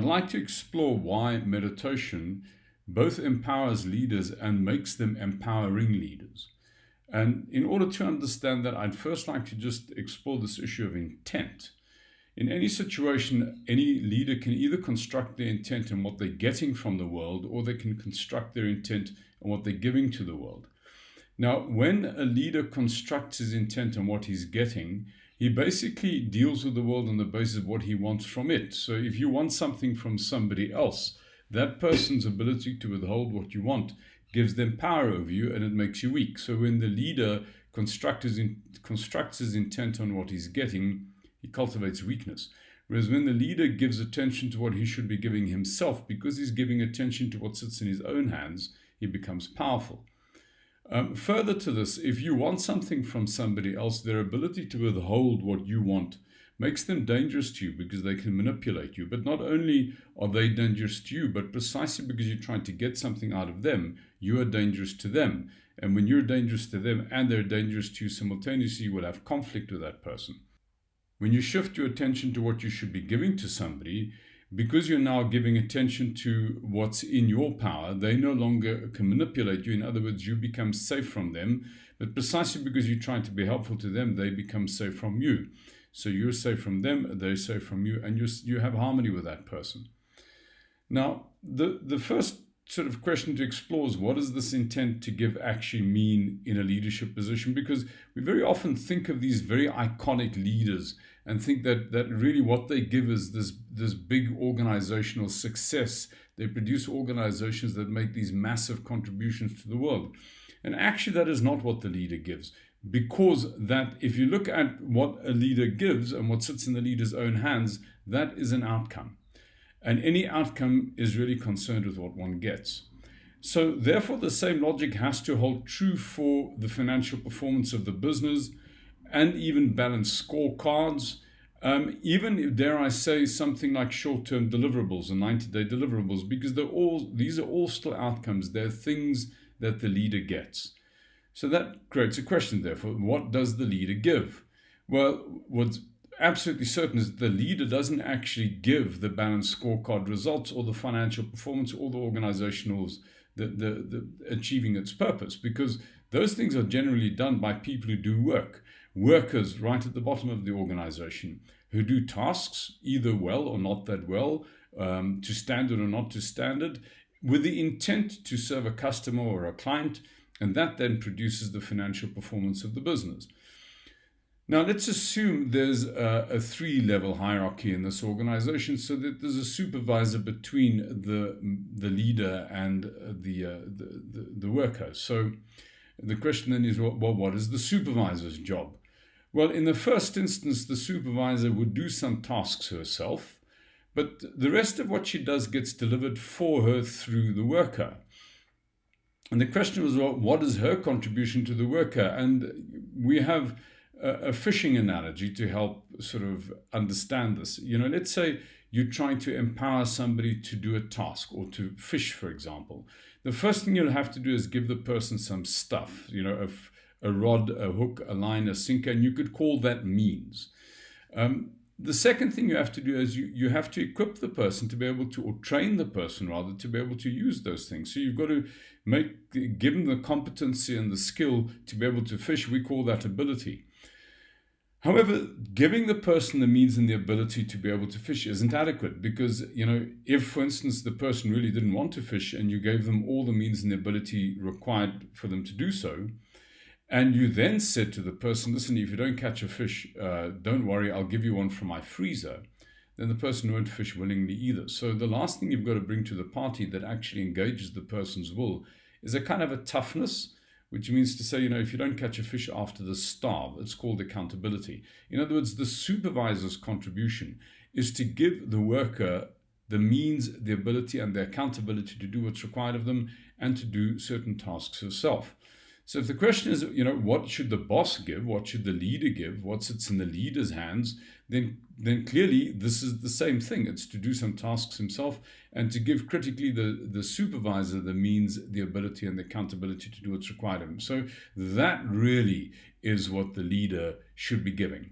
I'd like to explore why meditation both empowers leaders and makes them empowering leaders. And in order to understand that, I'd first like to just explore this issue of intent. In any situation, any leader can either construct their intent on what they're getting from the world, or they can construct their intent on what they're giving to the world. Now, when a leader constructs his intent on what he's getting, he basically deals with the world on the basis of what he wants from it. So if you want something from somebody else, that person's ability to withhold what you want gives them power over you, and it makes you weak. So when the leader constructs his intent on what he's getting, he cultivates weakness. Whereas when the leader gives attention to what he should be giving himself, because he's giving attention to what sits in his own hands, he becomes powerful. Further to this, if you want something from somebody else, their ability to withhold what you want makes them dangerous to you, because they can manipulate you. But not only are they dangerous to you, but precisely because you're trying to get something out of them, you are dangerous to them. And when you're dangerous to them and they're dangerous to you simultaneously, you will have conflict with that person. When you shift your attention to what you should be giving to somebody, because you're now giving attention to what's in your power, they no longer can manipulate you. In other words, you become safe from them. But precisely because you're trying to be helpful to them, they become safe from you. So you're safe from them, they're safe from you, and you have harmony with that person. Now, the first sort of question to explore is, what does this intent to give actually mean in a leadership position? Because we very often think of these very iconic leaders and think that really what they give is this big organizational success. They produce organizations that make these massive contributions to the world. And actually, that is not what the leader gives. Because that, if you look at what a leader gives and what sits in the leader's own hands, that is an outcome. And any outcome is really concerned with what one gets. So therefore, the same logic has to hold true for the financial performance of the business, and even balanced scorecards, even, dare I say, something like short-term deliverables and 90-day deliverables, because these are all still outcomes. They're things that the leader gets. So that creates a question, therefore, what does the leader give? Well, what's absolutely certain is that the leader doesn't actually give the balanced scorecard results or the financial performance or the organizational, the achieving its purpose, because those things are generally done by people who do work, workers right at the bottom of the organization, who do tasks either well or not that well, to standard or not to standard, with the intent to serve a customer or a client, and that then produces the financial performance of the business. Now, let's assume there's a 3-level hierarchy in this organization, so that there's a supervisor between the leader and the worker. So the question then is, well, what is the supervisor's job? Well, in the first instance, the supervisor would do some tasks herself, but the rest of what she does gets delivered for her through the worker. And the question was, well, what is her contribution to the worker? And we have a fishing analogy to help sort of understand this. Let's say you're trying to empower somebody to do a task or to fish, for example. The first thing you'll have to do is give the person some stuff, a rod, a hook, a line, a sinker, and you could call that means. The second thing you have to do is you have to equip the person to be able to, or train the person rather, to be able to use those things. So you've got to give them the competency and the skill to be able to fish. We call that ability. However, giving the person the means and the ability to be able to fish isn't adequate, because, if, for instance, the person really didn't want to fish and you gave them all the means and the ability required for them to do so, and you then said to the person, listen, if you don't catch a fish, don't worry, I'll give you one from my freezer, then the person won't fish willingly either. So the last thing you've got to bring to the party that actually engages the person's will is a kind of a toughness, which means to say, if you don't catch a fish after the starve, it's called accountability. In other words, the supervisor's contribution is to give the worker the means, the ability, and the accountability to do what's required of them and to do certain tasks herself. So if the question is, what should the boss give? What should the leader give? What sits in the leader's hands? Then clearly this is the same thing. It's to do some tasks himself and to give critically the supervisor the means, the ability, and the accountability to do what's required of him. So that really is what the leader should be giving.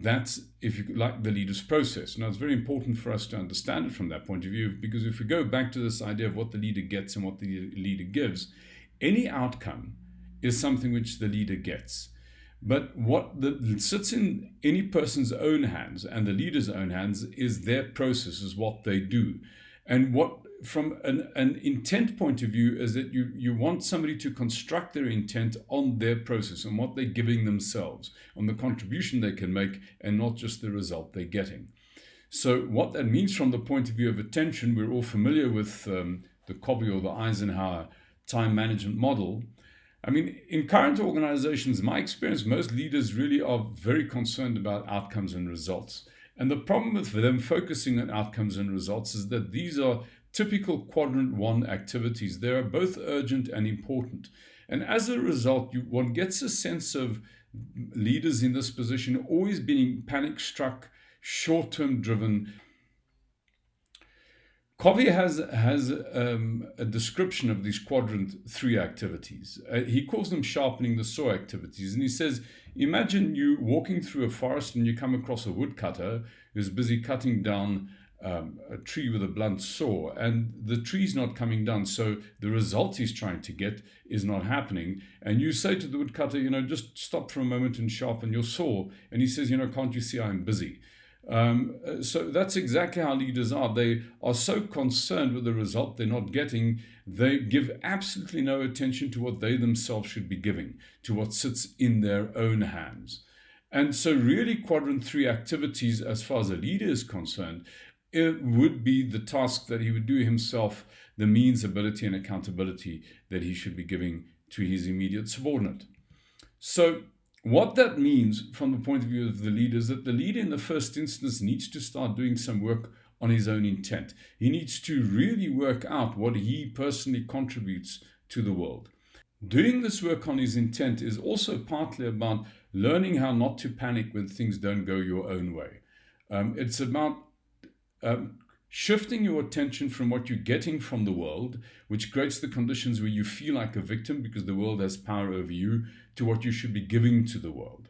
that's, if you like, the leader's process. Now, it's very important for us to understand it from that point of view, because if we go back to this idea of what the leader gets and what the leader gives, any outcome is something which the leader gets. But what sits in any person's own hands and the leader's own hands is their process, is what they do. And what, from an intent point of view, is that you want somebody to construct their intent on their process and what they're giving themselves, on the contribution they can make, and not just the result they're getting. So what that means from the point of view of attention, we're all familiar with the Covey or the Eisenhower time management model. I mean, in current organizations, my experience, most leaders really are very concerned about outcomes and results. And the problem with them focusing on outcomes and results is that these are typical quadrant one activities. They are both urgent and important. And as a result, one gets a sense of leaders in this position always being panic-struck, short-term driven. Covey has a description of these quadrant 3 activities. He calls them sharpening the saw activities. And he says, imagine you walking through a forest and you come across a woodcutter who's busy cutting down a tree with a blunt saw, and the tree's not coming down. So the result he's trying to get is not happening. And you say to the woodcutter, just stop for a moment and sharpen your saw. And he says, can't you see I'm busy? So that's exactly how leaders are. They are so concerned with the result they're not getting, they give absolutely no attention to what they themselves should be giving, to what sits in their own hands. And so really quadrant 3 activities, as far as a leader is concerned, it would be the task that he would do himself, the means, ability, and accountability that he should be giving to his immediate subordinate. So what that means from the point of view of the leader is that the leader in the first instance needs to start doing some work on his own intent. He needs to really work out what he personally contributes to the world. Doing this work on his intent is also partly about learning how not to panic when things don't go your own way. It's about shifting your attention from what you're getting from the world, which creates the conditions where you feel like a victim because the world has power over you, to what you should be giving to the world.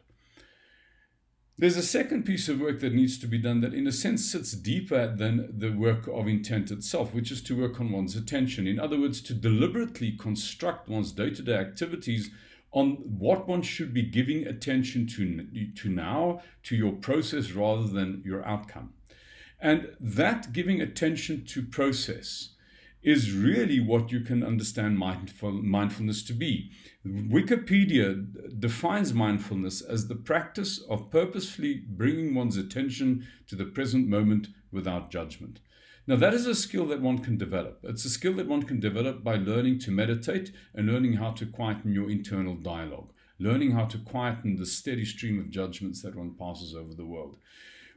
There's a second piece of work that needs to be done that in a sense sits deeper than the work of intent itself, which is to work on one's attention. In other words, to deliberately construct one's day-to-day activities on what one should be giving attention to now, to your process rather than your outcome. And that giving attention to process is really what you can understand mindfulness to be. Wikipedia defines mindfulness as the practice of purposefully bringing one's attention to the present moment without judgment. Now, that is a skill that one can develop. It's a skill that one can develop by learning to meditate and learning how to quieten your internal dialogue, learning how to quieten the steady stream of judgments that one passes over the world.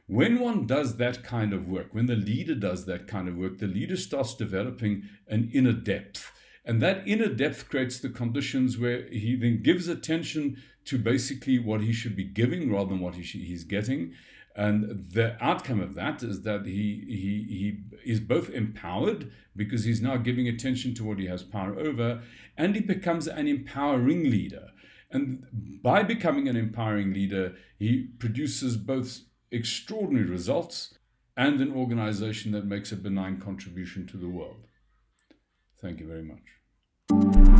When one does that kind of work, when the leader does that kind of work, the leader starts developing an inner depth. And that inner depth creates the conditions where he then gives attention to basically what he should be giving rather than what he's getting. And the outcome of that is that he is both empowered because he's now giving attention to what he has power over, and he becomes an empowering leader. And by becoming an empowering leader, he produces both extraordinary results and an organization that makes a benign contribution to the world. Thank you very much.